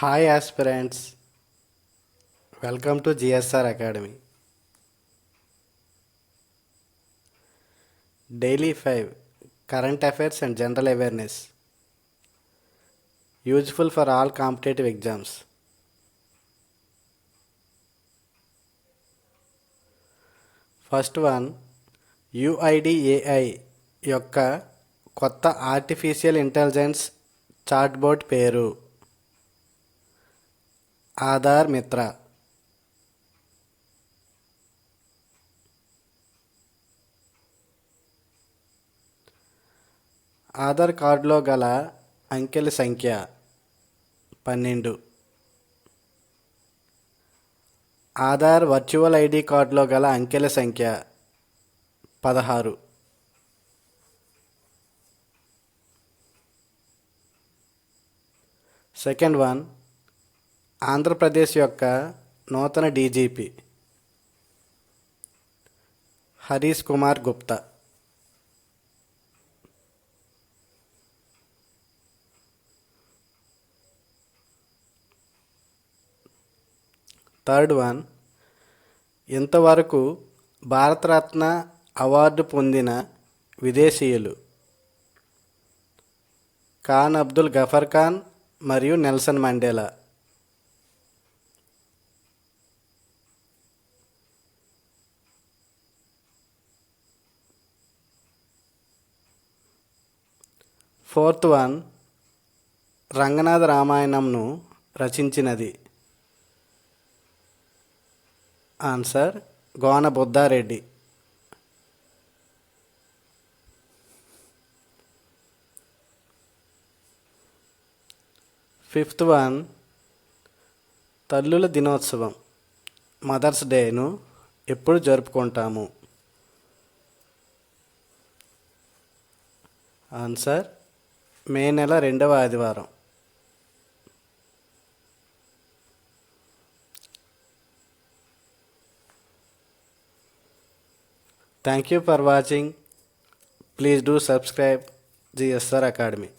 Hi aspirants, welcome to GSR Academy. Daily 5 Current Affairs and General Awareness. Useful for all competitive exams. First one, UIDAI యొక్క కొత్త artificial intelligence chatbot పేరు ఆధార్ మిత్ర. ఆధార్ కార్డులో గల అంకెల సంఖ్య 12. ఆధార్ వర్చువల్ ఐడి కార్డులో గల అంకెల సంఖ్య 16. సెకండ్ వన్, ఆంధ్రప్రదేశ్ యొక్క నూతన DGP Harish Kumar Gupta. Third one, ఇంతవరకు భారతరత్న అవార్డు పొందిన విదేశీయులు ఖాన్ అబ్దుల్ గఫర్ ఖాన్ మరియు Nelson Mandela. Fourth one, Ranganatha రామాయణంను రచించినది answer Gona Buddhareddy. Fifth one, తల్లుల దినోత్సవం మదర్స్ డేను ఎప్పుడు జరుపుకుంటాము? ఆన్సర్ మే నెల 2వ ఆదివారం. Thank you for watching. Please do subscribe GSR Academy.